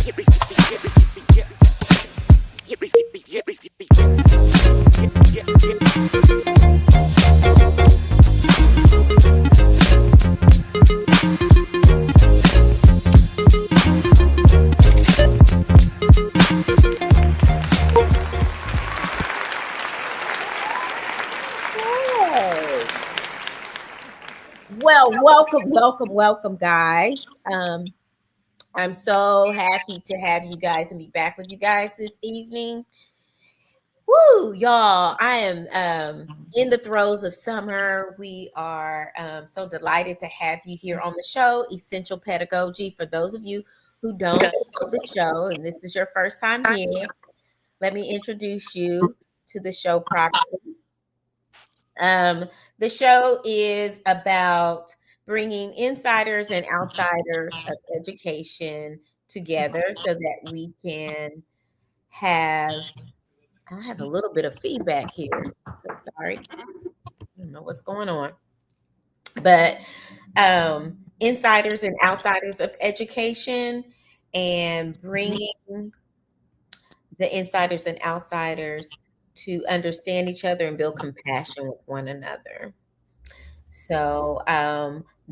Well, welcome, guys. I'm so happy to have you guys and be back with you guys this evening. Woo, y'all! I am in the throes of summer. We are so delighted to have you here on the show, Essential Pedagogy. For those of you who don't know the show, and this is your first time here, let me introduce you to the show properly. Um, the show is about bringing insiders and outsiders of education together so that we can have. I have a little bit of feedback here. So sorry. I don't know what's going on. But insiders and outsiders of education and bringing the insiders and outsiders to understand each other and build compassion with one another. So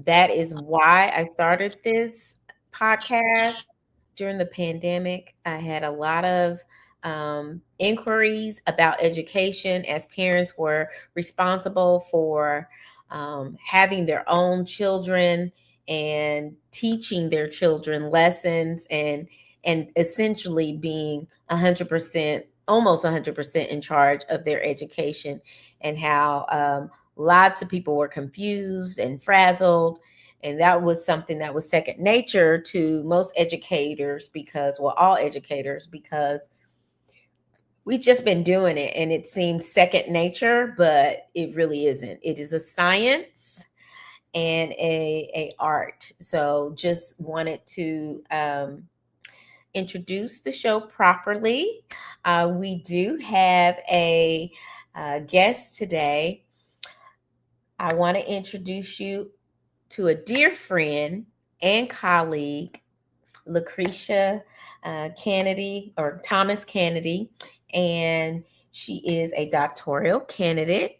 that is why I started this podcast during the pandemic. I had a lot of inquiries about education as parents were responsible for having their own children and teaching their children lessons and essentially being 100%, almost 100% in charge of their education, and how lots of people were confused and frazzled. And that was something that was second nature to most educators because, well, all educators, because we've just been doing it and it seems second nature, but it really isn't. It is a science and a art. So just wanted to introduce the show properly. We do have a guest today. I want to introduce you to a dear friend and colleague, Lucretia Kennedy, or Thomas Kennedy, and she is a doctoral candidate.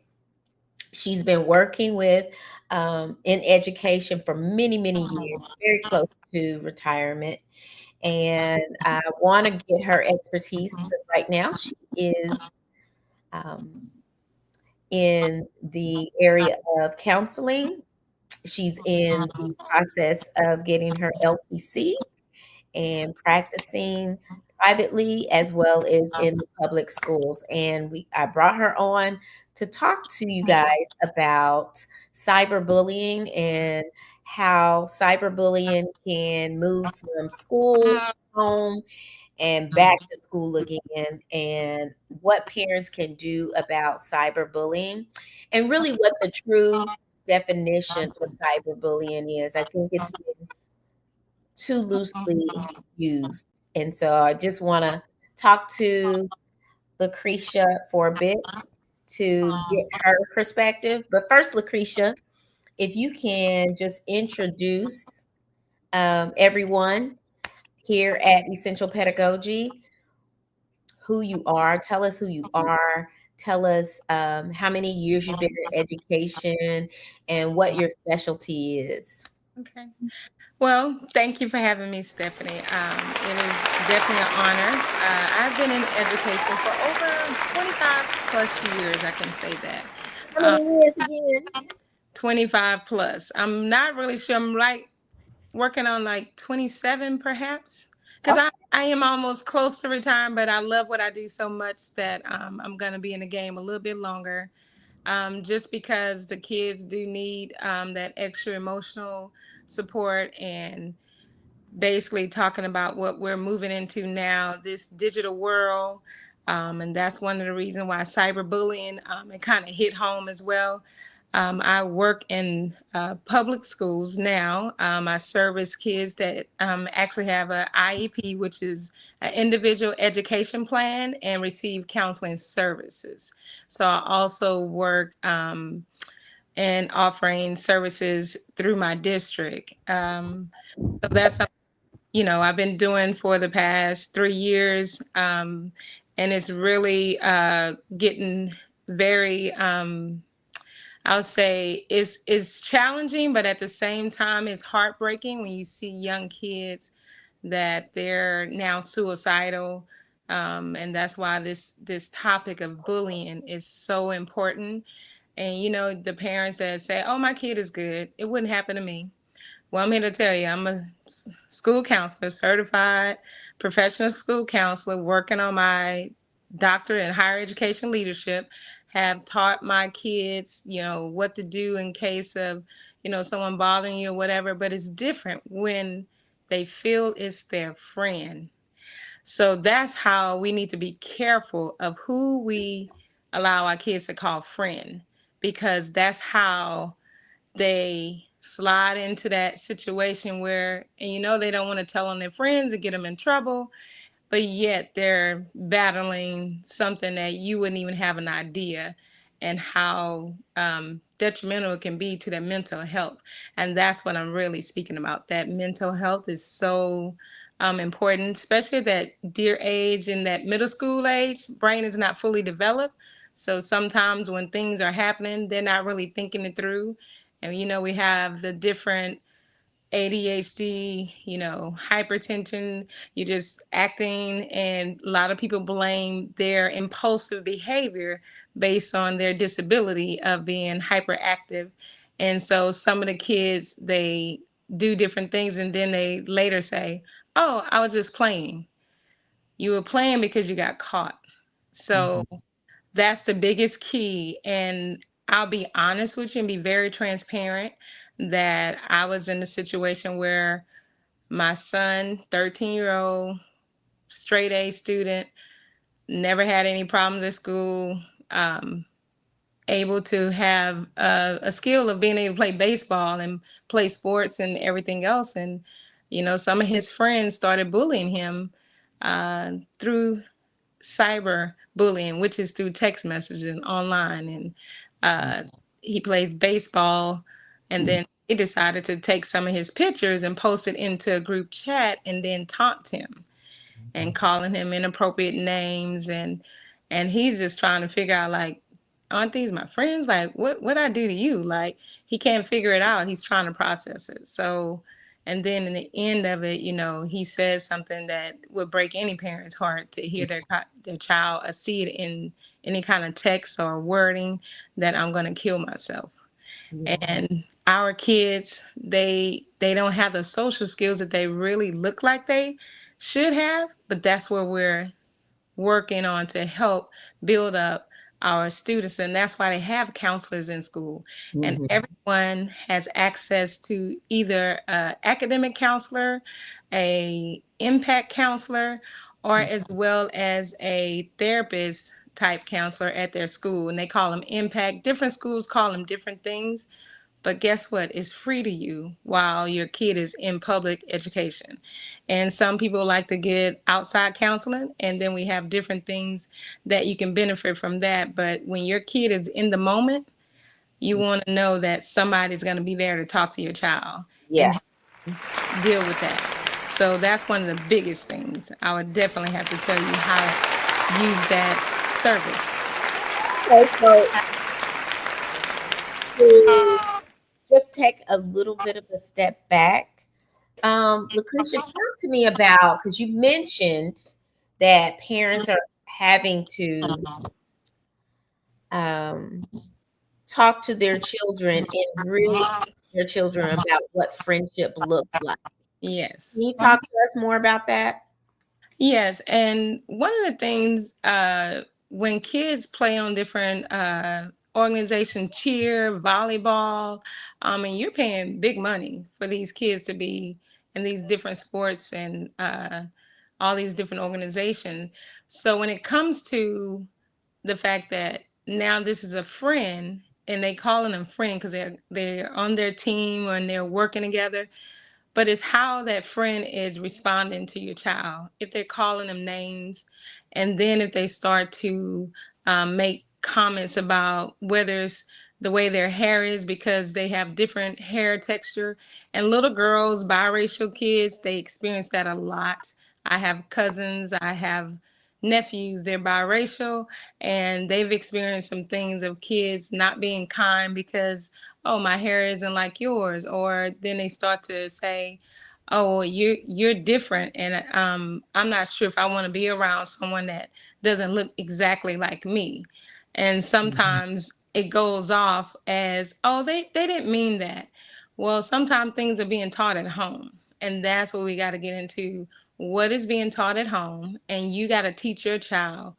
She's been working with in education for many, many years, very close to retirement. And I want to get her expertise because right now she is in the area of counseling. She's in the process of getting her LPC and practicing privately as well as in the public schools. And I brought her on to talk to you guys about cyberbullying and how cyberbullying can move from school, home, and back to school again, and what parents can do about cyberbullying, and really what the true definition of cyberbullying is. I think it's been too loosely used. And so I just want to talk to Lucretia for a bit to get her perspective. But first, Lucretia, if you can just introduce everyone here at Essential Pedagogy, who you are. Tell us who you are. Tell us how many years you've been in education and what your specialty is. Okay. Well, thank you for having me, Stephanie. It is definitely an honor. I've been in education for over 25 plus years, I can say that. How many years again? 25 plus. I'm not really sure. I'm like working on like 27 perhaps. Because Okay. I am almost close to retiring, but I love what I do so much that I'm going to be in the game a little bit longer. Just because the kids do need that extra emotional support, and basically talking about what we're moving into now, this digital world. And that's one of the reasons why cyberbullying, it kind of hit home as well. I work in public schools now. I service kids that actually have an IEP, which is an individual education plan, and receive counseling services. So I also work and offering services through my district. So that's I've been doing for the past 3 years. And it's really getting very, I'll say it's challenging, but at the same time, it's heartbreaking when you see young kids that they're now suicidal. And that's why this topic of bullying is so important. And the parents that say, "Oh, my kid is good. It wouldn't happen to me." Well, I'm here to tell you, I'm a school counselor, certified professional school counselor, working on my doctorate in higher education leadership. Have taught my kids, what to do in case of, someone bothering you or whatever. But it's different when they feel it's their friend. So that's how we need to be careful of who we allow our kids to call friend, because that's how they slide into that situation where, and they don't want to tell on their friends and get them in trouble, but yet they're battling something that you wouldn't even have an idea, and how detrimental it can be to their mental health. And that's what I'm really speaking about. That mental health is so important, especially at that dear age, in that middle school age. Brain is not fully developed. So sometimes when things are happening, they're not really thinking it through. And we have the different ADHD, hypertension, you're just acting, and a lot of people blame their impulsive behavior based on their disability of being hyperactive. And so some of the kids, they do different things and then they later say, "Oh, I was just playing." You were playing because you got caught. So Mhm. that's the biggest key. And I'll be honest with you and be very transparent that I was in a situation where my son, 13-year-old, straight A student, never had any problems at school, um, able to have a skill of being able to play baseball and play sports and everything else. And, some of his friends started bullying him through cyber bullying, which is through text messaging online. And uh, he plays baseball. And then he decided to take some of his pictures and post it into a group chat and then taunt him and calling him inappropriate names. And he's just trying to figure out, like, aren't these my friends? Like, what I do to you? Like, he can't figure it out. He's trying to process it. So, and then in the end of it, he says something that would break any parent's heart to hear their child see it in any kind of text or wording, that I'm going to kill myself. Yeah. And our kids, they don't have the social skills that they really look like they should have, but that's where we're working on to help build up our students. And that's why they have counselors in school, and Mhm. everyone has access to either a academic counselor, a impact counselor, or as well as a therapist type counselor at their school. And they call them impact. Different schools call them different things, but guess what? It's free to you while your kid is in public education. And some people like to get outside counseling, and then we have different things that you can benefit from that. But when your kid is in the moment, you want to know that somebody's going to be there to talk to your child Yeah. and deal with that. So that's one of the biggest things. I would definitely have to tell you how to use that service. Okay, so to just take a little bit of a step back, Lucretia, talk to me about, because you mentioned that parents are having to um, talk to their children and really teach their children about what friendship looks like. Can Yes. you talk to us more about that? Yes, and one of the things when kids play on different organizations, cheer, volleyball, and you're paying big money for these kids to be in these different sports and all these different organizations. So when it comes to the fact that now this is a friend and they calling them friend because they're on their team or and they're working together, but it's how that friend is responding to your child. If they're calling them names, and then if they start to make comments about whether it's the way their hair is because they have different hair texture. And little girls, biracial kids, they experience that a lot. I have cousins, I have nephews, they're biracial, and they've experienced some things of kids not being kind because, oh, my hair isn't like yours. Or then they start to say, oh, well, you're different, and I'm not sure if I want to be around someone that doesn't look exactly like me. And sometimes it goes off as, oh, they didn't mean that. Well, sometimes things are being taught at home, and that's what we got to get into. What is being taught at home, and you got to teach your child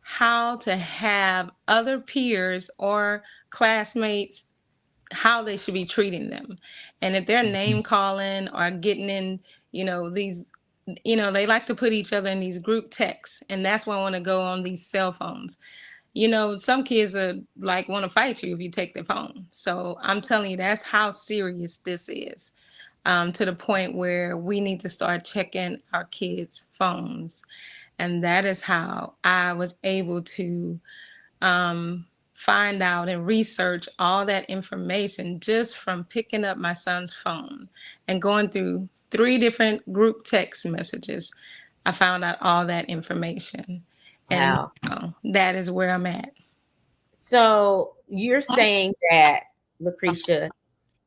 how to have other peers or classmates, how they should be treating them. And if they're name calling or getting in, these, they like to put each other in these group texts, and that's why I want to go on these cell phones. Some kids are like want to fight you if you take their phone. So I'm telling you, that's how serious this is, to the point where we need to start checking our kids' phones. And that is how I was able to find out and research all that information just from picking up my son's phone and going through three different group text messages. I found out all that information. And Wow. now that is where I'm at. So you're saying that, Lucretia,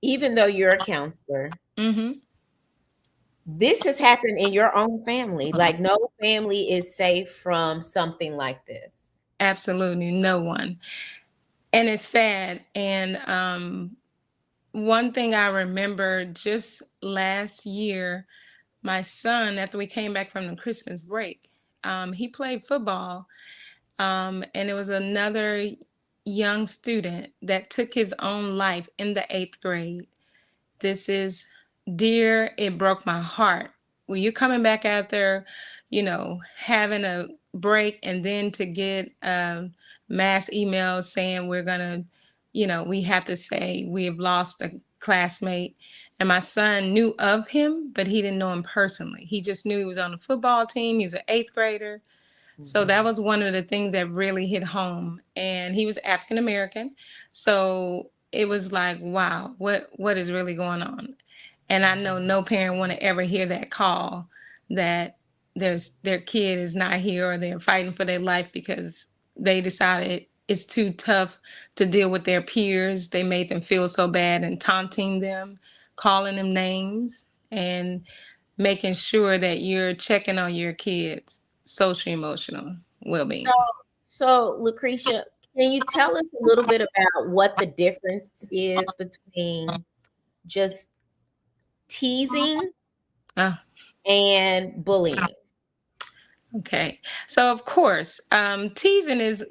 even though you're a counselor, Hmm. this has happened in your own family. Like no family is safe from something like this. Absolutely no one. And it's sad. And one thing I remember just last year, my son, after we came back from the Christmas break, he played football. And it was another young student that took his own life in the eighth grade. This is dear, it broke my heart. When you're coming back out there, having a break and then to get mass emails saying we're gonna, we have to say we have lost a classmate. And my son knew of him, but he didn't know him personally. He just knew he was on the football team. He's an eighth grader. So that Mhm. was one of the things that really hit home. And he was African American. So it was like, wow, what is really going on? And I know no parent want to ever hear that call that their kid is not here or they're fighting for their life because they decided it's too tough to deal with their peers. They made them feel so bad and taunting them, calling them names, and making sure that you're checking on your kids' social emotional well So, being. so Lucretia, can you tell us a little bit about what the difference is between just teasing Oh, and bullying? okay. So of course, teasing is,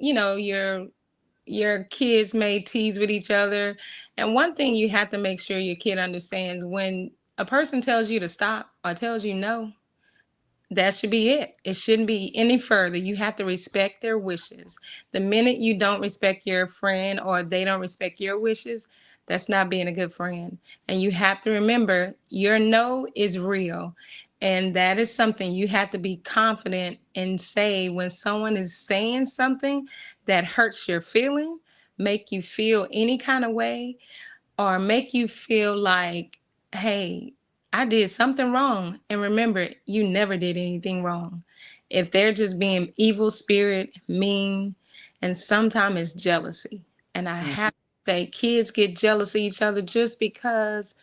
your kids may tease with each other. And one thing you have to make sure your kid understands, when a person tells you to stop or tells you no, that should be it. It shouldn't be any further. You have to respect their wishes. The minute you don't respect your friend or they don't respect your wishes, that's not being a good friend. And you have to remember your no is real. And that is something you have to be confident and say when someone is saying something that hurts your feeling, make you feel any kind of way, or make you feel like, hey, I did something wrong. And remember, you never did anything wrong. If they're just being evil spirit, mean, and sometimes it's jealousy. And I Mhm, have to say, kids get jealous of each other just because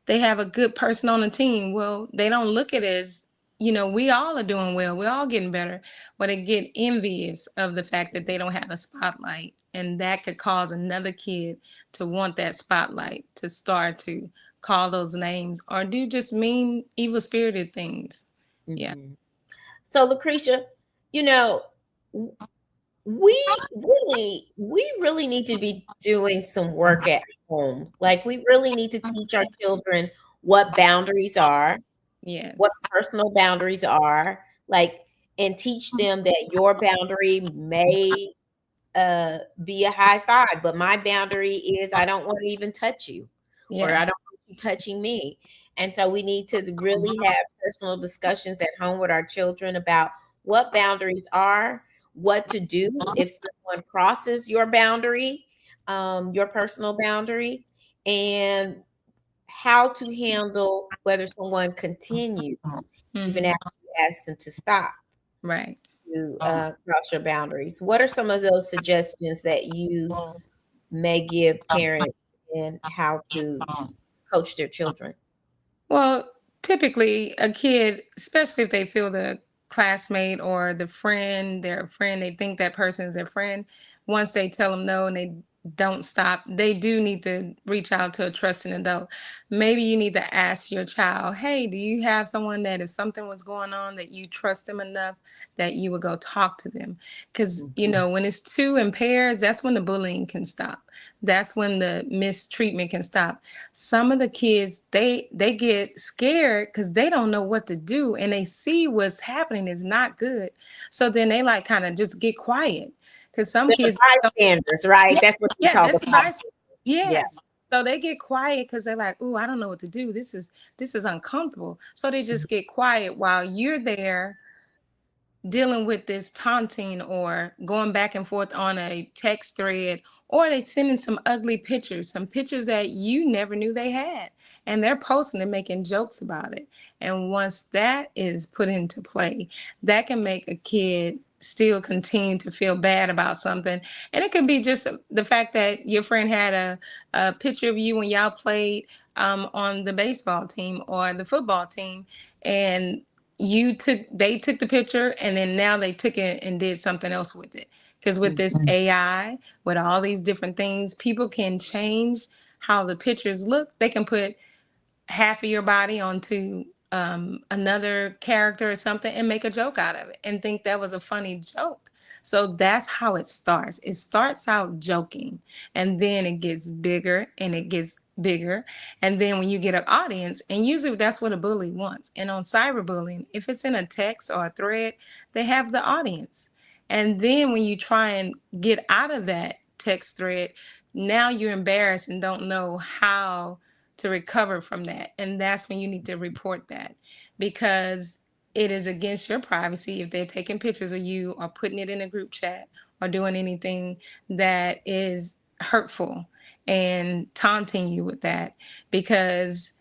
they have a good person on the team. Well, they don't look at it as, we all are doing well. We're all getting better. But they get envious of the fact that they don't have a spotlight. And that could cause another kid to want that spotlight, to start to call those names or do just mean, evil spirited things. Yeah. mhm. So, Lucretia, you know, w- we really need to be doing some work at home. Like we really need to teach our children what boundaries are, what Yes. personal boundaries are, like, and teach them that your boundary may be a high five, but my boundary is I don't want to even touch you, or Yeah. I don't want you touching me. And so we need to really have personal discussions at home with our children about what boundaries are, what to do if someone crosses your boundary, your personal boundary, and how to handle whether someone continues even Hmm. after you ask them to stop Right. to cross your boundaries. What are some of those suggestions that you may give parents in how to coach their children? Well, typically a kid, especially if they feel the classmate or the friend, their friend, they think that person is their friend. Once they tell them no and they don't stop, they do need to reach out to a trusting adult. Maybe you need to ask your child, hey, do you have someone that if something was going on that you trust them enough that you would go talk to them? Because, you Mhm. know, when it's two in pairs, that's when the bullying can stop. That's when the mistreatment can stop. Some of the kids, they get scared because they don't know what to do and they see what's happening is not good, so then they like kind of just get quiet because some They're the kids don't. bystanders, right? Yeah, That's what they yeah, call the that's the vice. bystanders. Yeah. Yes, so they get quiet because they're like, oh, I don't know what to do, this is uncomfortable, so they just get quiet while you're there dealing with this taunting or going back and forth on a text thread, or they sending some ugly pictures, some pictures that you never knew they had, and they're posting and making jokes about it. And once that is put into play, that can make a kid still continue to feel bad about something. And it could be just the fact that your friend had a picture of you when y'all played on the baseball team or the football team, and they took the picture and then now they took it and did something else with it, because with this AI, with all these different things, people can change how the pictures look. They can put half of your body onto another character or something and make a joke out of it and think that was a funny joke. So that's how it starts. It starts out joking, and then it gets bigger and it gets bigger. And then when you get an audience, and usually that's what a bully wants. And on cyberbullying, if it's in a text or a thread, they have the audience. And then when you try and get out of that text thread, now you're embarrassed and don't know how to recover from that. And that's when you need to report that, because it is against your privacy if they're taking pictures of you or putting it in a group chat or doing anything that is hurtful and taunting you with that, because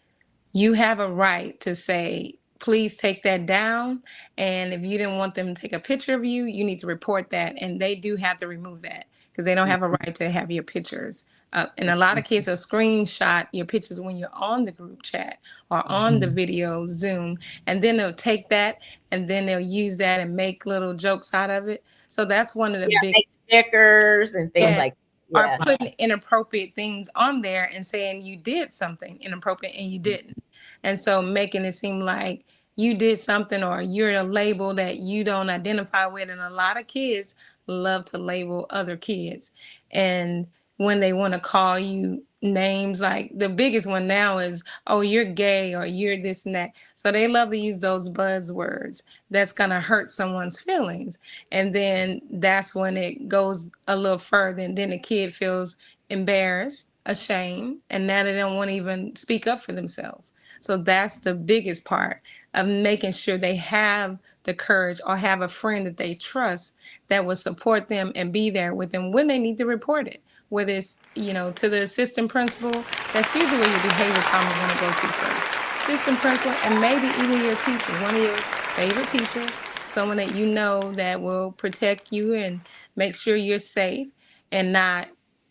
you have a right to say, please take that down. And if you didn't want them to take a picture of you, you need to report that. And they do have to remove that because they don't have a right to have your pictures up. And a lot of kids will screenshot your pictures when you're on the group chat or on the video Zoom. And then they'll take that and then they'll use that and make little jokes out of it. So that's one of the Yeah, big. make stickers and things Yeah, like that. are Yeah. putting inappropriate things on there and saying you did something inappropriate and you didn't. And so making it seem like you did something or you're a label that you don't identify with. And a lot of kids love to label other kids. And when they want to call you names, like the biggest one now is, oh, you're gay or you're this and that. So they love to use those buzzwords that's going to hurt someone's feelings. And then that's when it goes a little further. And then the kid feels embarrassed, ashamed, and now they don't want to even speak up for themselves. So that's the biggest part of making sure they have the courage or have a friend that they trust that will support them and be there with them when they need to report it. Whether it's, to the assistant principal, that's usually where your behavior problems are going to go to first. Assistant principal, and maybe even your teacher, one of your favorite teachers, someone that you know that will protect you and make sure you're safe and not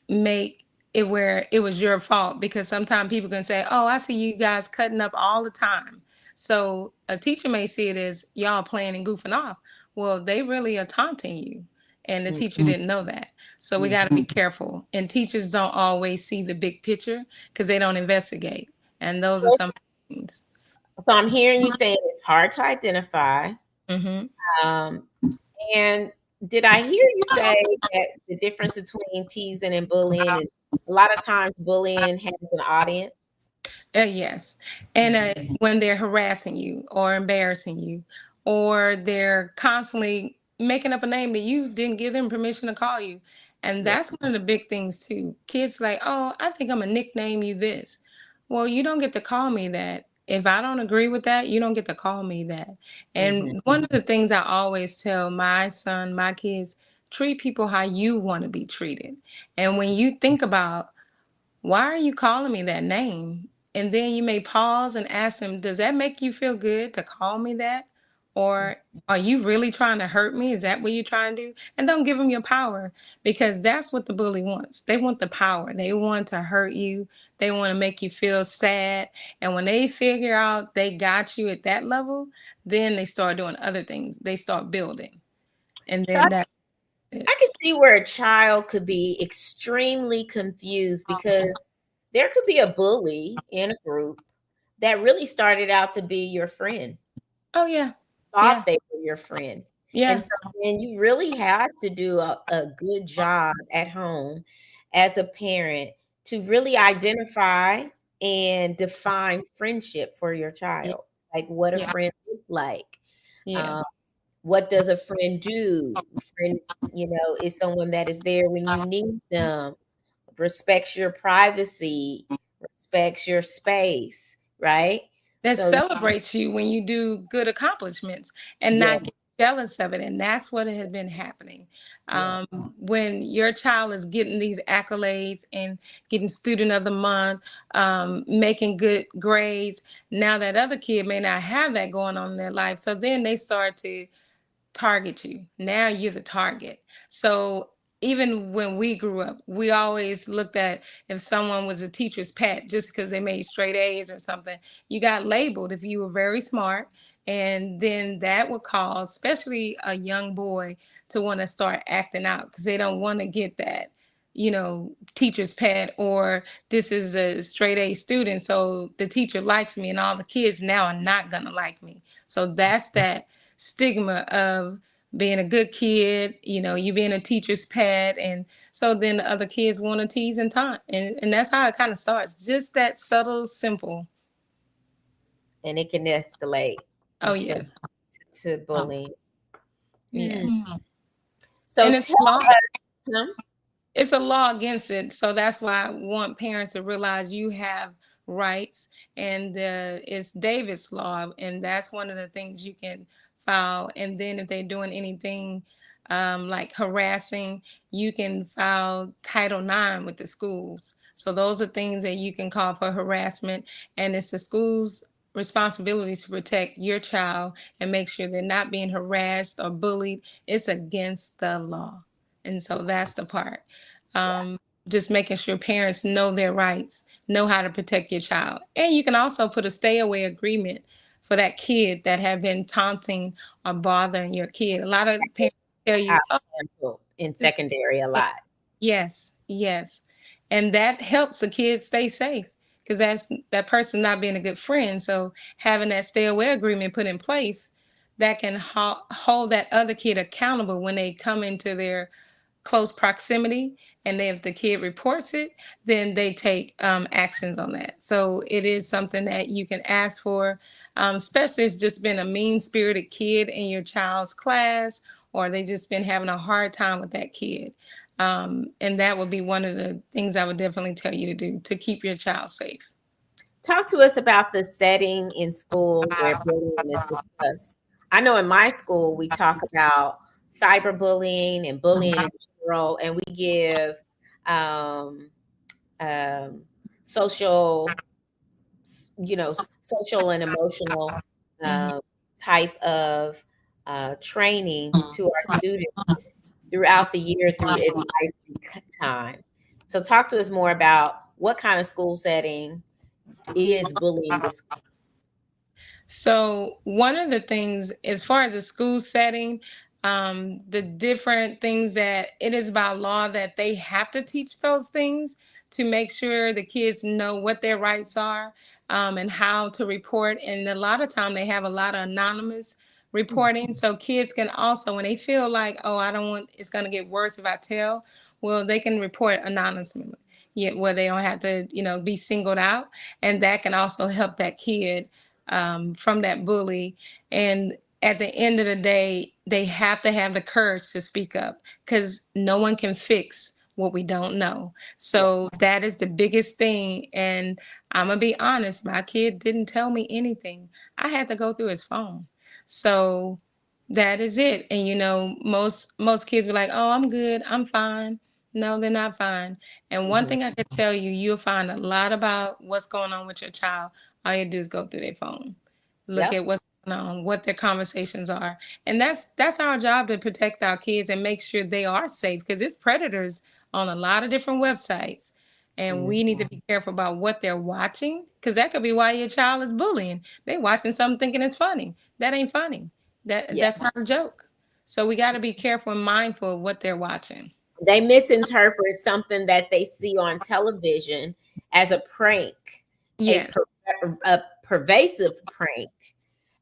make it where it was your fault, because sometimes people can say, oh, I see you guys cutting up all the time. So a teacher may see it as y'all playing and goofing off. Well, they really are taunting you. And the teacher didn't know that. So we got to Mhm. be careful. And teachers don't always see the big picture because they don't investigate. And those are So, some things. so I'm hearing you saying it's hard to identify. Hmm. Um, and did I hear you say that the difference between teasing and bullying is a lot of times bullying has an audience? Yes. And when they're harassing you or embarrassing you, or they're constantly making up a name that you didn't give them permission to call you. And Yeah. that's one of the big things too. Kids like, oh, I think I'm gonna nickname you this. Well, you don't get to call me that. If I don't agree with that, you don't get to call me that. Hmm. And one of the things I always tell my son, my kids, treat people how you want to be treated. And when you think about, why are you calling me that name? And then you may pause and ask them, does that make you feel good to call me that? Or are you really trying to hurt me? Is that what you're trying to do? And don't give them your power, because that's what the bully wants. They want the power. They want to hurt you. They want to make you feel sad. And when they figure out they got you at that level, then they start doing other things. They start building. And So I then that's it. I can see where a child could be extremely confused because there could be a bully in a group that really started out to be your friend, Oh, yeah. Yeah. thought they were your friend. And Yeah. so then you really have to do a good job at home as a parent to really identify and define friendship for your Yeah. child. Like what a Yeah. friend looks like. Um, Yes. what does a friend do? Friend, is someone that is there when you need them, respects your privacy, respects your space, right? That So celebrates you when you do good accomplishments and yeah, not get jealous of it. And that's what has been happening. yeah. When your child is getting these accolades and getting student of the month, making good grades, now that other kid may not have that going on in their life. So then they start to target you. Now you're the target. So even when we grew up, we always looked at if someone was a teacher's pet just because they made straight A's or something, you got labeled if you were very smart. And then that would cause, especially a young boy, to want to start acting out because they don't want to get that, teacher's pet, or this is a straight A student. So the teacher likes me and all the kids now are not going to like me. So that's that stigma of being a good kid, you being a teacher's pet. And so then the other kids want to tease and taunt. And that's how it kind of starts. Just that subtle, simple. And it can escalate Oh, into yes. bullying. Yes. So And it's tell law. them. It's a law against it. So that's why I want parents to realize you have rights, and it's David's law, and that's one of the things you can file. And then if they're doing anything like harassing, you can file Title IX with the schools. So those are things that you can call for harassment, and it's the school's responsibility to protect your child and make sure they're not being harassed or bullied. It's against the law. And so that's the part. um, just making sure parents know their rights, know how to protect your child. And you can also put a stay away agreement for that kid that have been taunting or bothering your kid. A lot of parents tell I you, oh, handle in secondary a lot. yes, yes. And that helps a kid stay safe because that's that person not being a good friend. So having that stay away agreement put in place, that can hold that other kid accountable when they come into their close proximity, and then if the kid reports it, then they take actions on that. So it is something that you can ask for, especially if it's just been a mean-spirited kid in your child's class, or they just been having a hard time with that kid. And that would be one of the things I would definitely tell you to do to keep your child safe. Talk to us about the setting in school where bullying is discussed. I know in my school we talk about cyberbullying and bullying in general, and we give um, um, social, social and emotional Mhm. um, type of training to our students throughout the year through advisory time. So, talk to us more about what kind of school setting is bullying discussed. So one of the things, as far as the school setting, the different things that it is by law that they have to teach those things to make sure the kids know what their rights are, and how to report. And a lot of time they have a lot of anonymous reporting. So kids can also, when they feel like, oh, I don't want, it's going to get worse if I tell, well, they can report anonymously. Yeah, where they don't have to, be singled out, and that can also help that kid from that bully. And at the end of the day, they have to have the courage to speak up because no one can fix what we don't know. Yeah. So that is the biggest thing. And I'm going to be honest, my kid didn't tell me anything. I had to go through his phone. So That is it. And most kids be like, "Oh, I'm good. I'm fine." No, they're not fine. And one Mhm. thing I can tell you, you'll find a lot about what's going on with your child. All you do is go through their phone. Look Yep. at what's going on, what their conversations are. And that's our job, to protect our kids and make sure they are safe, because it's predators on a lot of different websites. And Mm. we need to be careful about what they're watching, because that could be why your child is bullying. They watching something thinking it's funny. That ain't funny. Yeah. That's not a joke. So we got to be careful and mindful of what they're watching. They misinterpret something that they see on television as a prank, a, Yes, a pervasive prank,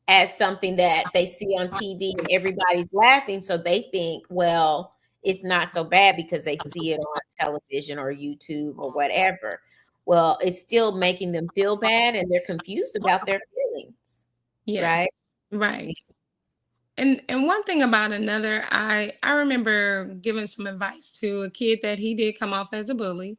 as something that they see on TV and everybody's laughing. So they think, well, it's not so bad because they see it on television or YouTube or whatever. Well, it's still making them feel bad and they're confused about their feelings, right? yes, right. And one thing about another, I remember giving some advice to a kid that he did come off as a bully,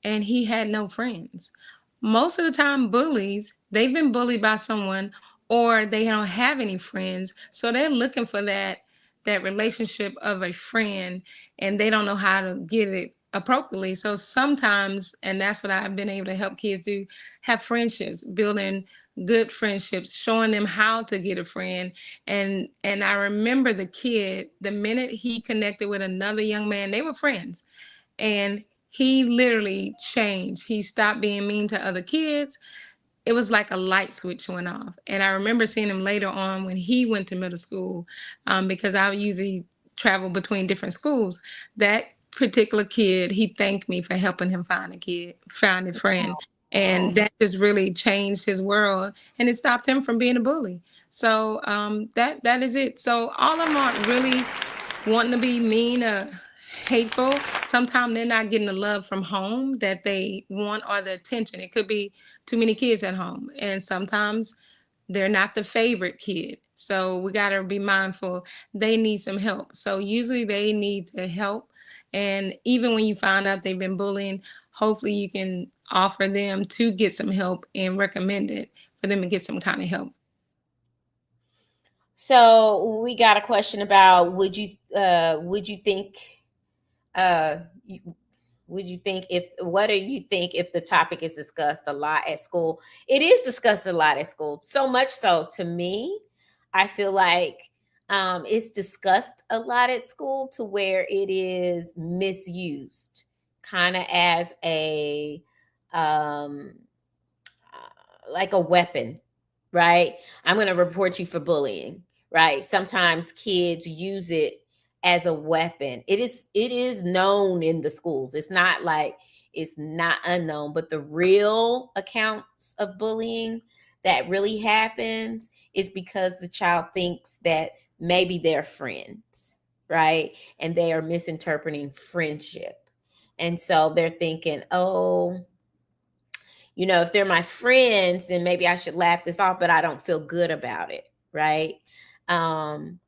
and he had no friends. Most of the time, bullies, they've been bullied by someone, or they don't have any friends, so they're looking for that relationship of a friend, and they don't know how to get it appropriately. So sometimes, and that's what I've been able to help kids do, have friendships, building good friendships, showing them how to get a friend. And I remember the kid, the minute he connected with another young man, they were friends, and he literally changed. He stopped being mean to other kids. It was like a light switch went off. And I remember seeing him later on when he went to middle school, because I would usually travel between different schools. That particular kid, he thanked me for helping him find a friend. And that just really changed his world, and it stopped him from being a bully. So that is it. So all of them aren't really wanting to be mean or hateful. Sometimes they're not getting the love from home that they want, or the attention. It could be too many kids at home. And sometimes they're not the favorite kid. So we got to be mindful. They need some help. So usually they need to help. And even when you find out they've been bullying, hopefully you can offer them to get some help and recommend it for them to get some kind of help. So we got a question about would you think uh you- would you think if what do you think if the topic is discussed a lot at school? It is discussed a lot at school, so much so to me, I feel like it's discussed a lot at school to where it is misused kind of as a um like a weapon, right? I'm going to report you for bullying, right? Sometimes kids use it as a weapon. It is known in the schools. It's not like it's not unknown, but the real accounts of bullying that really happens is because the child thinks that maybe they're friends, right? And they are misinterpreting friendship. And so they're thinking, "Oh, if they're my friends, then maybe I should laugh this off, but I don't feel good about it, right?" Um,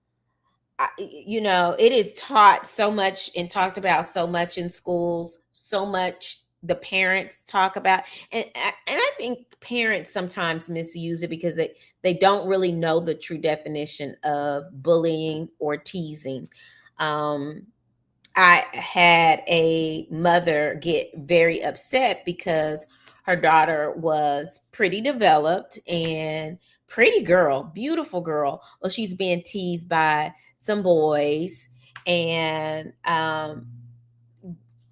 it is taught so much and talked about so much in schools, so much the parents talk about, and I think parents sometimes misuse it because they don't really know the true definition of bullying or teasing. Um, I had a mother get very upset because her daughter was pretty developed and pretty girl, beautiful girl. Well, she's being teased by some boys. And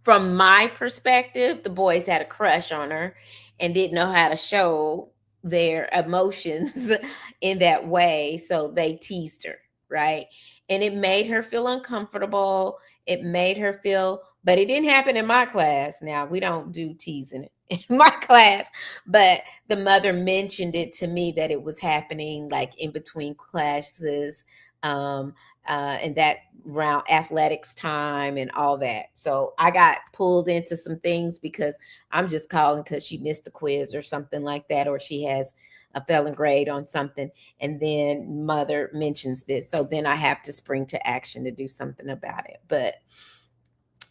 from my perspective, the boys had a crush on her and didn't know how to show their emotions in that way. So they teased her, right? And it made her feel uncomfortable. It made her feel, but it didn't happen in my class. Now, we don't do teasing in my class, but the mother mentioned it to me that it was happening like in between classes. Um, and that around athletics time and all that. So I got pulled into some things because I'm just calling because she missed a quiz or something like that, or she has a failing grade on something. And then mother mentions this. So then I have to spring to action to do something about it. But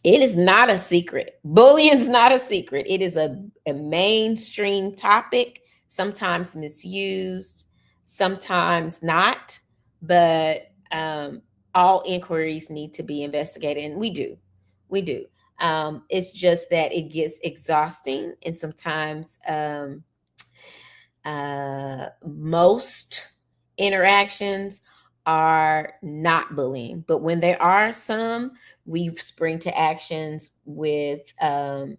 it is not a secret. Bullying is not a secret. It is a mainstream topic, sometimes misused, sometimes not. But um, all inquiries need to be investigated, and we do. It's just that it gets exhausting, and sometimes most interactions are not bullying, but when there are some, we spring to actions with um,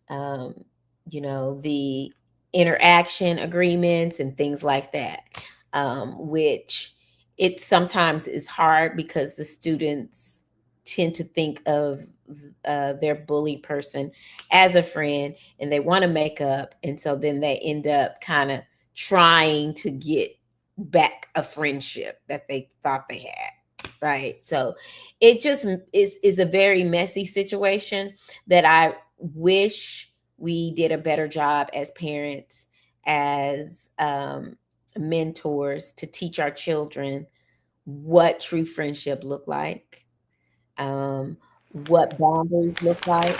the interaction agreements and things like that, which it sometimes is hard because the students tend to think of their bully person as a friend, and they want to make up, and so then they end up kind of trying to get back a friendship that they thought they had, right? So it just is a very messy situation that I wish we did a better job as parents, as mentors, to teach our children what true friendship look like, um, what boundaries look like,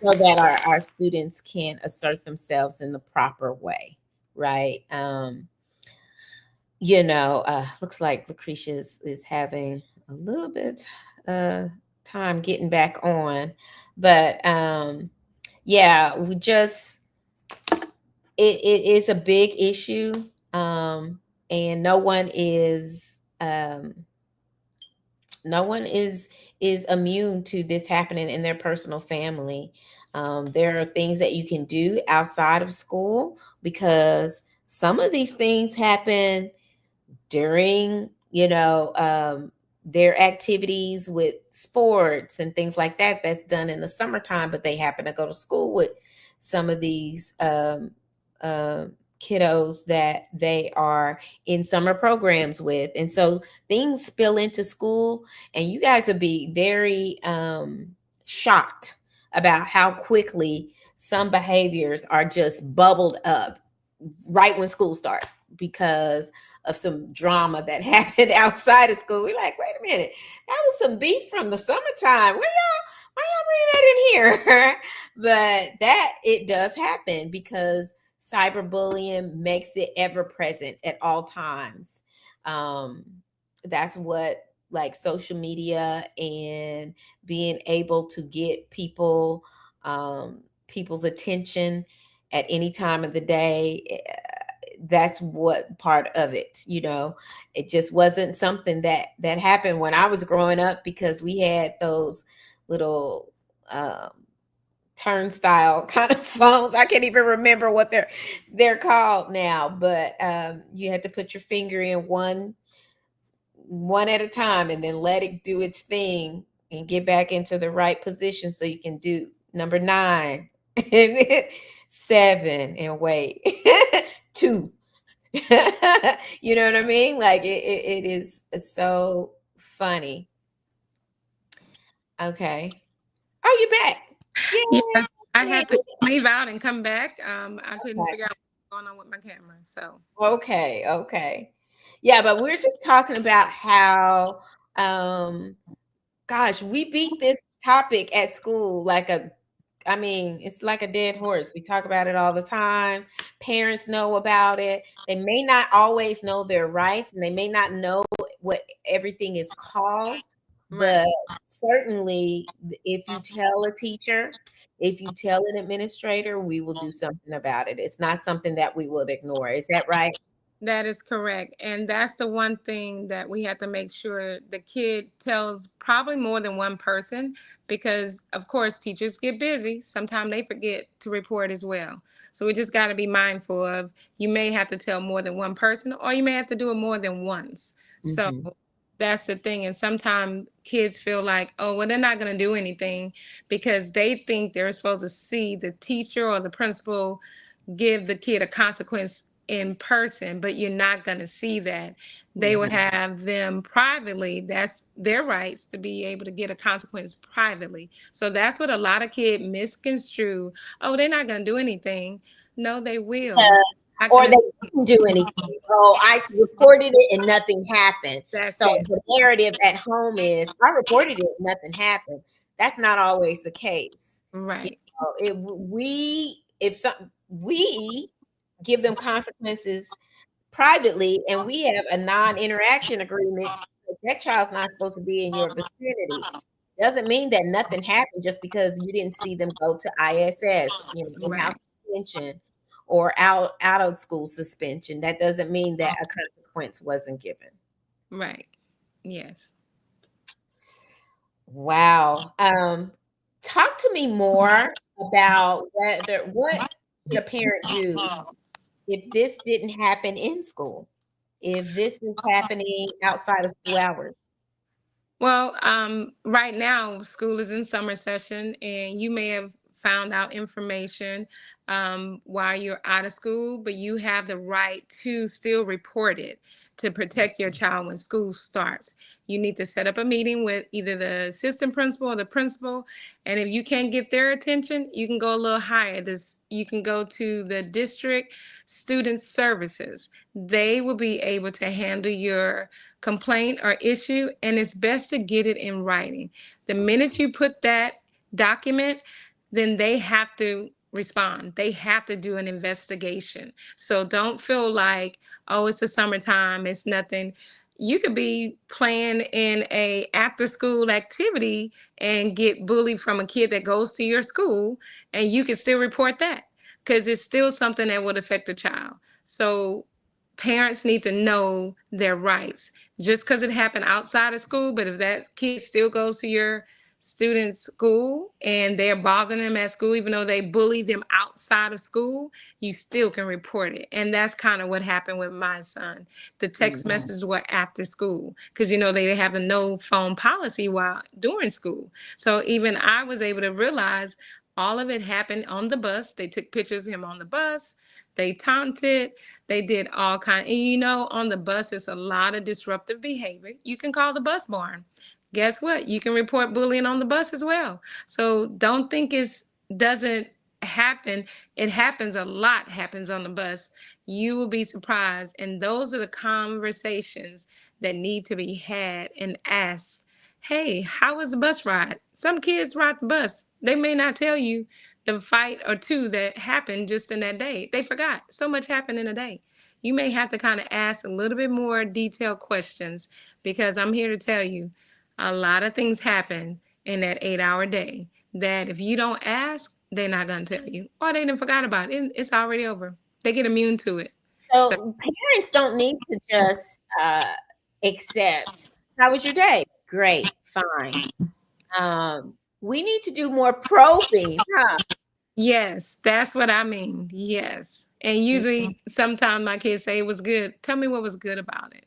so that our students can assert themselves in the proper way, right? Looks like Lucretia is having a little bit uh time getting back on, but yeah, we just it is a big issue, and no one is immune to this happening in their personal family. There are things that you can do outside of school, because some of these things happen during their activities with sports and things like that, that's done in the summertime, but they happen to go to school with some of these uh, kiddos that they are in summer programs with, and so things spill into school, and you guys would be very shocked about how quickly some behaviors are just bubbled up right when school starts because of some drama that happened outside of school. We're like, wait a minute, that was some beef from the summertime. Why y'all bring that in here? But that it does happen because cyberbullying makes it ever present at all times. Um, that's what, like, social media and being able to get people's attention at any time of the day, that's what part of it. It just wasn't something that happened when I was growing up, because we had those little um turnstile kind of phones. I can't even remember what they're called now, but you had to put your finger in one at a time and then let it do its thing and get back into the right position so you can do number 9 and 7 and wait. 2. You know what I mean? Like it is, it's so funny. Okay. Oh, you back. Yes, I Yay. had to leave out and come back. I couldn't Okay. figure out what's going on with my camera. So Okay. Okay. Yeah, but we're just talking about how um gosh, we beat this topic at school like it's like a dead horse. We talk about it all the time. Parents know about it. They may not always know their rights, and they may not know what everything is called, right. but certainly if you tell a teacher, if you tell an administrator, we will do something about it. It's not something that we will ignore. Is that right? That is correct. And that's the one thing that we have to make sure the kid tells probably more than one person, because, of course, teachers get busy. Sometimes they forget to report as well. So we just got to be mindful of, you may have to tell more than one person, or you may have to do it more than once. So Hmm. that's the thing. And sometimes kids feel like, oh, well, they're not going to do anything because they think they're supposed to see the teacher or the principal give the kid a consequence in person, but you're not going to see that. They will Hmm. have them privately. That's their rights to be able to get a consequence privately. So that's what a lot of kids misconstrue. Oh, they're not going to do anything. No, they will. But they're not Or going they to. didn't do anything. Oh, I reported it and nothing happened. That's So it. the narrative at home is I reported it and nothing happened. That's not always the case. Right. We if some we give them consequences privately, and we have a non-interaction agreement. That child's not supposed to be in your vicinity. Doesn't mean that nothing happened just because you didn't see them go to ISS, in-house Right. suspension or out of school suspension. That doesn't mean that a consequence wasn't given. Right. Yes. Wow. Talk to me more about what should a parent do if this didn't happen in school? If this is happening outside of school hours? Well, right now school is in summer session, and you may have found out information while you're out of school, but you have the right to still report it to protect your child when school starts. You need to set up a meeting with either the assistant principal or the principal, and if you can't get their attention, you can go a little higher. This you can go to the district student services. They will be able to handle your complaint or issue, and it's best to get it in writing. The minute you put that document, then they have to respond. They have to do an investigation. So don't feel like, oh, it's the summertime, it's nothing. You could be playing in a after school activity and get bullied from a kid that goes to your school, and you can still report that because it's still something that would affect the child. So parents need to know their rights just because it happened outside of school. But if that kid still goes to your student's school and they're bothering them at school, even though they bully them outside of school, you still can report it. And that's kind of what happened with my son. The text Mhm. messages were after school because, they have a no phone policy while during school. So even I was able to realize all of it happened on the bus. They took pictures of him on the bus. They taunted. They did all kind. And on the bus, it's a lot of disruptive behavior. You can call the bus barn. Guess what? You can report bullying on the bus as well. So don't think it doesn't happen. It happens a lot. Happens on the bus. You will be surprised. And those are the conversations that need to be had and asked. Hey, how was the bus ride? Some kids ride the bus. They may not tell you the fight or two that happened just in that day. They forgot. So much happened in a day. You may have to kind of ask a little bit more detailed questions because I'm here to tell you a lot of things happen in that 8 hour day that if you don't ask, they're not going to tell you. Or they didn't forgot about it. It's already over. They get immune to it. So, So parents don't need to just accept, how was your day? Great, fine. We need to do more probing, huh? yes, that's what I mean. Yes. And usually, sometimes my kids say it was good. Tell me what was good about it.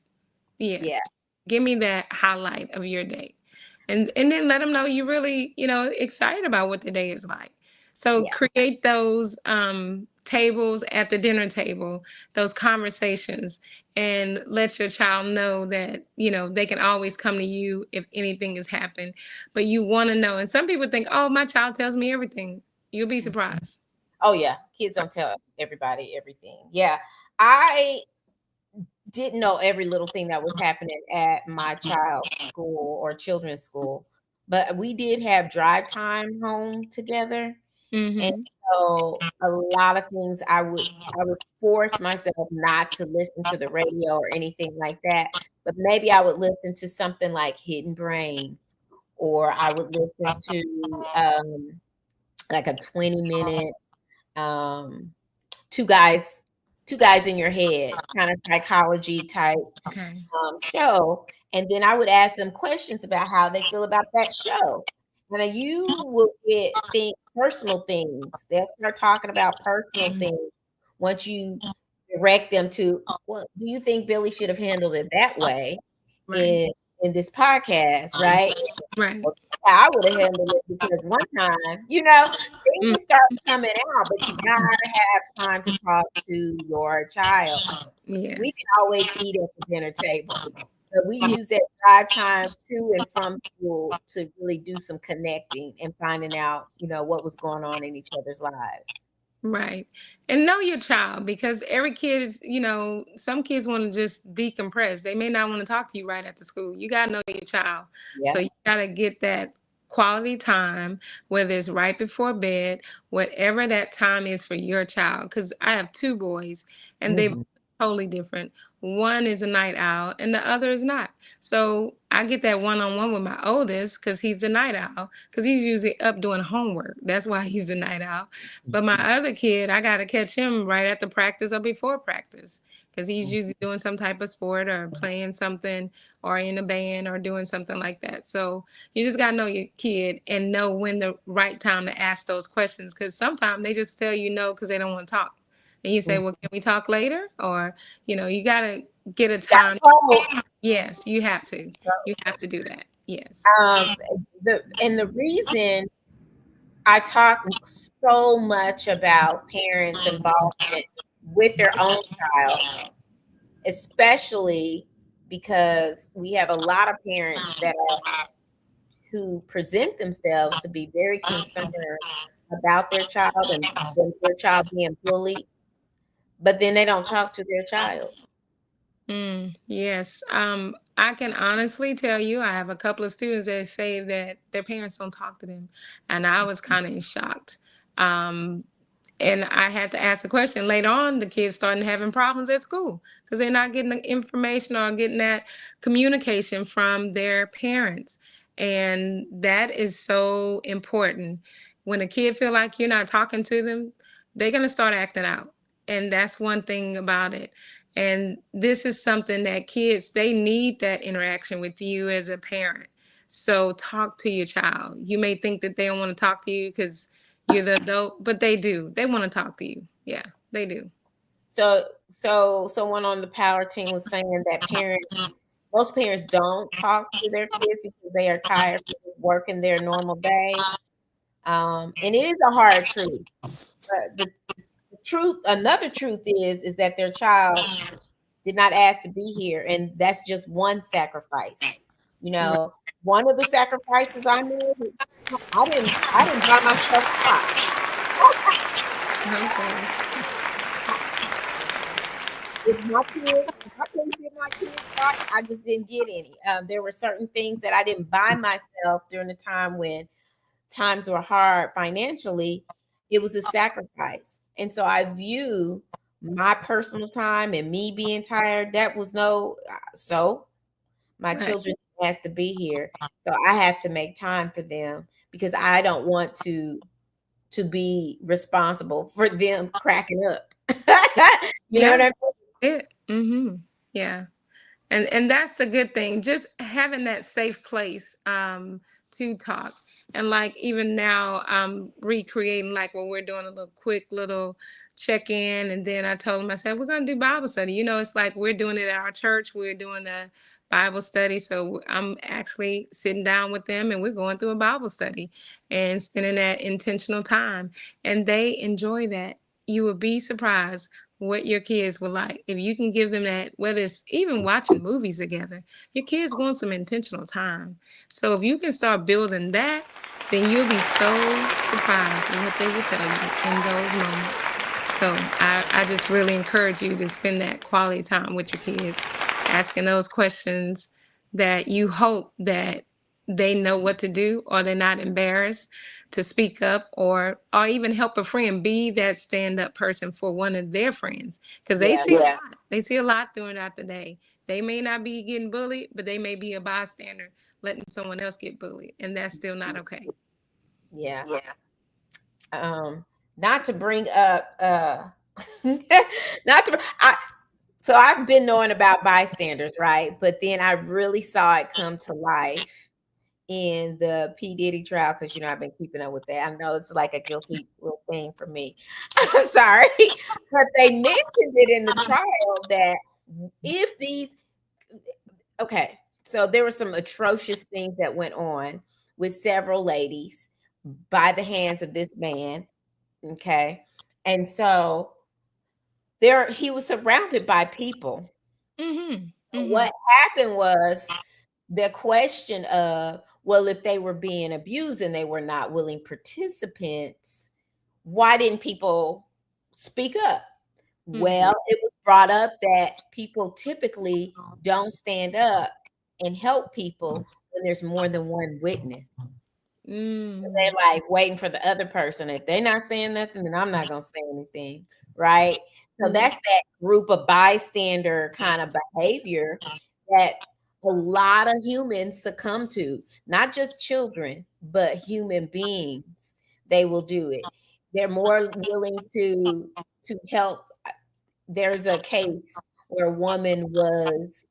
Yeah, Yes. Give me that highlight of your day. And then let them know you're really, excited about what the day is like. So yeah. create those tables at the dinner table, those conversations, and let your child know that, they can always come to you if anything has happened. But you want to know. And some people think, oh, my child tells me everything. You'll be surprised. Oh yeah, kids don't tell everybody everything. Yeah, I didn't know every little thing that was happening at my child's school or children's school, but we did have drive time home together. And Mm-hmm. so a lot of things I would force myself not to listen to the radio or anything like that, but maybe I would listen to something like Hidden Brain, or I would listen to like a 20-minute um two guys two guys in your head kind of psychology type Okay. show, and then I would ask them questions about how they feel about that show. And then you will get personal things. They'll start talking about personal things once you direct them to, well, do you think Billy should have handled it that way Right. in this podcast, right? Right. Well, I would have handled it because one time, things Mm, will start coming out, but you gotta have time to talk to your child. We can yes. always eat at the dinner table, but we Yeah. use that drive time to and from school to really do some connecting and finding out, what was going on in each other's lives. Right. And know your child because every kid is, some kids want to just decompress. They may not want to talk to you right after school. You got to know your child. So Yeah. you got to get that. quality time, whether it's right before bed, whatever that time is for your child. Because I have two boys and they Mhm. totally different. One is a night owl and the other is not. So I get that one on one with my oldest because he's a night owl, because he's usually up doing homework. That's why he's a night owl. But my other kid, I got to catch him right after practice or before practice, because he's usually doing some type of sport or playing something or in a band or doing something like that. So you just got to know your kid and know when the right time to ask those questions, because sometimes they just tell you no because they don't want to talk. And you say, Mhm. well, can we talk later? Or, you got to get a Got time. told. Yes, you have to. You have to do that. Yes. Um, the reason I talk so much about parents' involvement with their own child, especially because we have a lot of parents that who present themselves to be very concerned about their child and their child being bullied, but then they don't talk to their child. Yes. I can honestly tell you, I have a couple of students that say that their parents don't talk to them, and I was kind of shocked. Um, and I had to ask a question. Later on, the kids started having problems at school because they're not getting the information or getting that communication from their parents. And that is so important. When a kid feel like you're not talking to them, they're going to start acting out. And that's one thing about it. And this is something that kids, they need that interaction with you as a parent. So talk to your child. You may think that they don't want to talk to you because you're the adult, but they do. They want to talk to you. Yeah, they do. So, so someone on the power team was saying that most parents don't talk to their kids because they are tired from working their normal day. And it is a hard truth. But the truth, another truth is that their child did not ask to be here, and that's just one sacrifice. You Right. know, one of the sacrifices I made, I didn't buy myself socks. Okay. If I couldn't get my kids socks, I just didn't get any. There were certain things that I didn't buy myself during the time when times were hard financially. It was a sacrifice, and so I view my personal time and me being tired. That was no so my Right. children has to be here, so I have to make time for them because I don't want to be responsible for them cracking up. You know what Yeah. I mean? It. Mm-hmm. Yeah. And that's the good thing, just having that safe place to talk. And like even now recreating, like when we're doing a little quick little check-in, and then I told him, I said, we're going to do Bible study. It's like we're doing it at our church, we're doing a Bible study. So I'm actually sitting down with them and we're going through a Bible study and spending that intentional time, and they enjoy that. You would be surprised what your kids will like if you can give them that, whether it's even watching movies together. Your kids want some intentional time. So if you can start building that, then you'll be so surprised at what they will tell you in those moments. So I just really encourage you to spend that quality time with your kids, asking those questions that you hope that they know what to do, or they're not embarrassed to speak up, or even help a friend be that stand up person for one of their friends, because they Yeah, see a lot. They see a lot throughout the day. They may not be getting bullied, but they may be a bystander letting someone else get bullied, and that's still not okay. yeah. Um, not to bring up, not to. So I've been knowing about bystanders, right? But then I really saw it come to life in the P Diddy trial because I've been keeping up with that. I know it's like a guilty little thing for me. I'm sorry, but they mentioned it in the trial that if these okay, so there were some atrocious things that went on with several ladies by the hands of this man. Okay. And so there he was surrounded by people. Mm-hmm. Mm-hmm. What happened was the question of, well, if they were being abused and they were not willing participants, why didn't people speak up? Mm-hmm. Well, it was brought up that people typically don't stand up and help people when there's more than one witness. Mm. They're like waiting for the other person. If they're not saying nothing, then I'm not gonna say anything, right? So Yeah. that's that group of bystander kind of behavior that a lot of humans succumb to, not just children, but human beings. They will do it. They're more willing to help. There's a case where a woman was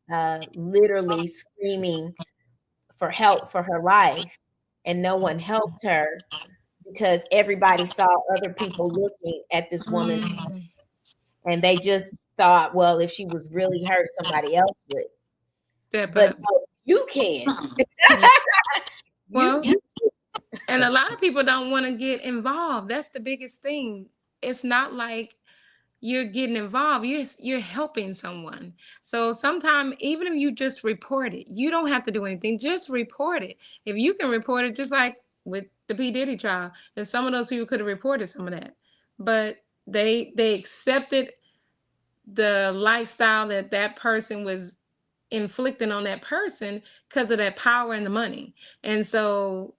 literally screaming for help for her life, and no one helped her because everybody saw other people looking at this woman, Mm. and they just thought, well, if she was really hurt, somebody else would. Step But up. no, you can. Yeah. You Well, you and a lot of people don't want to get involved. That's the biggest thing. It's not like you're getting involved, you're helping someone. So sometimes, even if you just report it, you don't have to do anything, just report it. If you can report it, just like with the P Diddy trial, and some of those people could have reported some of that, but they accepted the lifestyle that that person was inflicting on that person because of that power and the money. And so,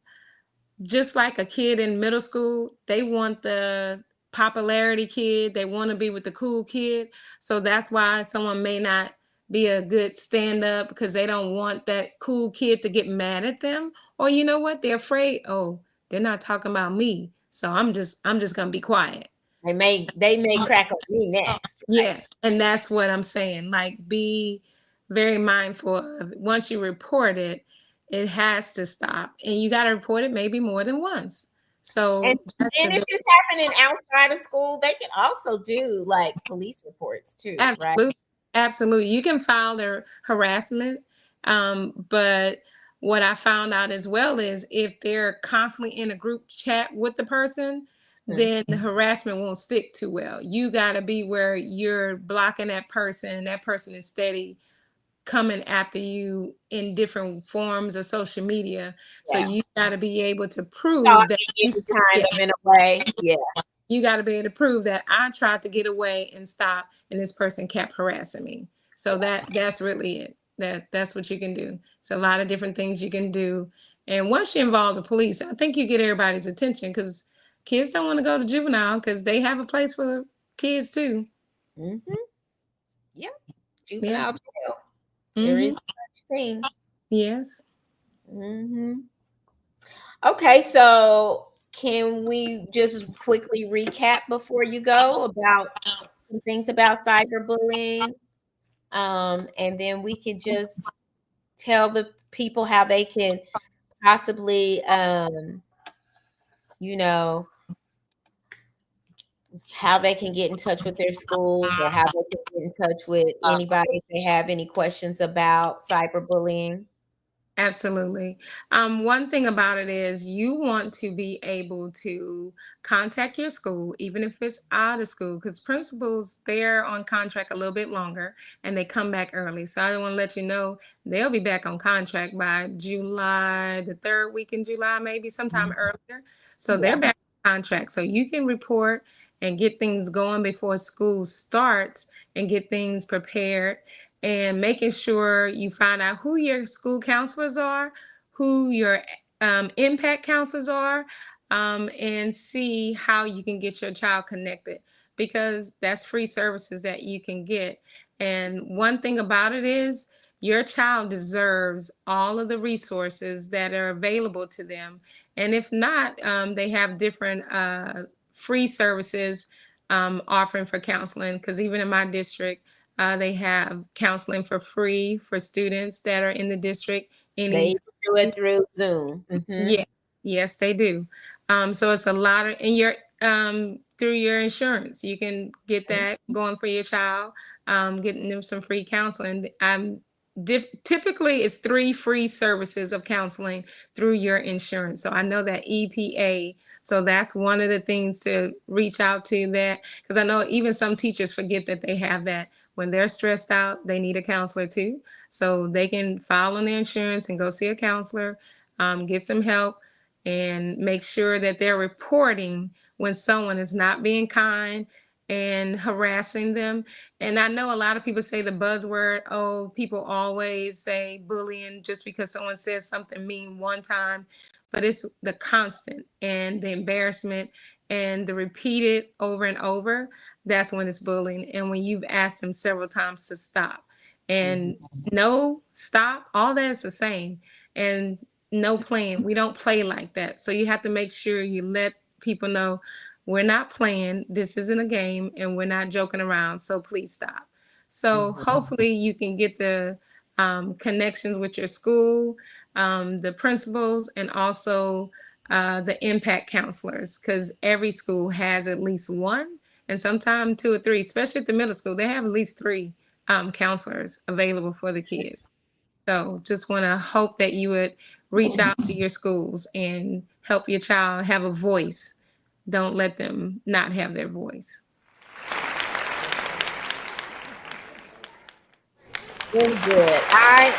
just like a kid in middle school, they want the popularity kid, they want to be with the cool kid. So that's why someone may not be a good stand up, because they don't want that cool kid to get mad at them. Or you know what? They're afraid, oh, they're not talking about me. So I'm just going to be quiet. they may crack on me next, right? Yes. And that's what I'm saying. Like, be very mindful of, once you report it, it has to stop. And you got to report it maybe more than once. And So that's the and if big. it's happening outside of school, they can also do like police reports too, right? Absolutely. Absolutely. You can file their harassment. But what I found out as well is, if they're constantly in a group chat with the person, Mhm. then the harassment won't stick too well. You got to be where you're blocking that person, and that person is steady coming after you in different forms of social media. So Yeah. you got to be able to prove that Stalking you, you kind yeah, of in a way. Yeah. you got to be able to prove that I tried to get away and stop, and this person kept harassing me. So that's really it. That's what you can do. It's a lot of different things you can do. And once you involve the police, I think you get everybody's attention, because kids don't want to go to juvenile, because they have a place for kids too. Hmm. Yeah. Yeah. Juvenile jail. There is Mm-hmm. such thing. Yes. Hmm. Okay, so can we just quickly recap before you go about some things about cyberbullying? And then we can just tell the people how they can possibly, you know, how they can get in touch with their schools, or how they can get in touch with anybody if they have any questions about cyberbullying. Absolutely. One thing about it is, you want to be able to contact your school, even if it's out of school, because principals, they're on contract a little bit longer, and they come back early. So I want to let you know, they'll be back on contract by July, the third week in July, maybe sometime earlier. So they're Yeah. back on contract. So you can report and get things going before school starts, and get things prepared, and making sure you find out who your school counselors are, who your impact counselors are, and see how you can get your child connected, because that's free services that you can get. And one thing about it is, your child deserves all of the resources that are available to them. And if not, they have different free services offering for counseling, because even in my district, they have counseling for free for students that are in the district. They Any, even do it through Zoom. Hmm. yeah, yes, they do. So it's a lot of, and your through your insurance, you can get that going for your child, getting them some free counseling. Typically it's three free services of counseling through your insurance. So I know that EPA. So that's one of the things to reach out to, that, because I know even some teachers forget that they have that. When they're stressed out, they need a counselor too. So they can file on their insurance and go see a counselor, get some help, and make sure that they're reporting when someone is not being kind and harassing them. And I know a lot of people say the buzzword, oh, people always say bullying just because someone says something mean one time, but it's the constant and the embarrassment and the repeated over and over. That's when it's bullying. And when you've asked them several times to stop Mhm. and no, stop, all that is the same. And no playing. We don't play like that. So you have to make sure you let people know we're not playing. This isn't a game and we're not joking around. So please stop. So Mhm. hopefully you can get the connections with your school, the principals, and also the impact counselors, because every school has at least one and sometimes two or three, especially at the middle school. They have at least three counselors available for the kids. So just want to hope that you would reach out to your schools and help your child have a voice. Don't let them not have their voice. Very good. I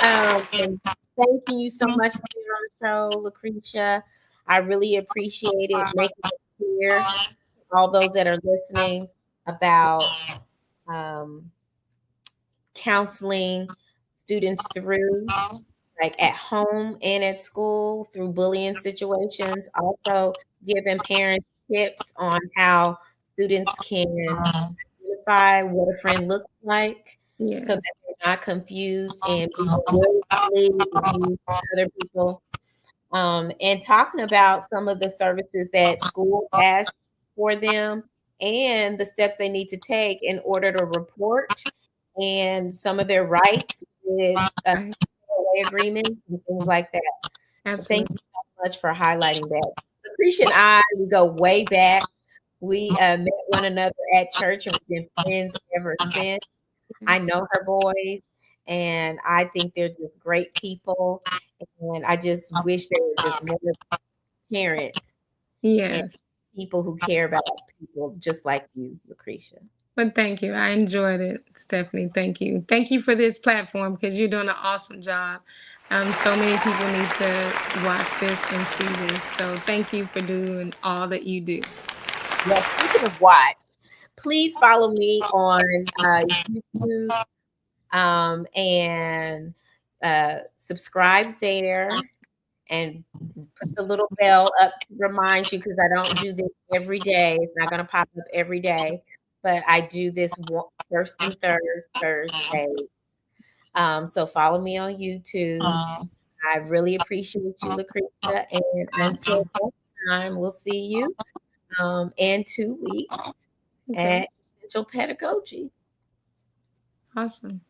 am thanking you so much for being on the show, Lucretia. I really appreciate it, making it clear to all those that are listening about um, counseling students through, like at home and at school, through bullying situations. Also, giving parents tips on how students can identify what a friend looks like so that Yes. they're not confused and being willingly abused by other people. And talking about some of the services that school has for them and the steps they need to take in order to report and some of their rights with Right. agreements and things like that. So thank you Absolutely. so much for highlighting that. Lucretia and I, we go way back. We met one another at church and we've been friends ever since. I Yes. know her boys, and I think they're just great people. And I just wish there were just more parents and Yes. people who care about people just like you, Lucretia. But thank you. I enjoyed it, Stephanie. Thank you. Thank you for this platform because you're doing an awesome job. So many people need to watch this and see this. So thank you for doing all that you do. Well, speaking of watch, please follow me on YouTube and subscribe there and put the little bell up to remind you because I don't do this every day. It's not going to pop up every day, but I do this first and third Thursday. So follow me on YouTube. I really appreciate you, Lucretia. And until next time, we'll see you in 2 weeks Okay. at Essential Pedagogy. Awesome.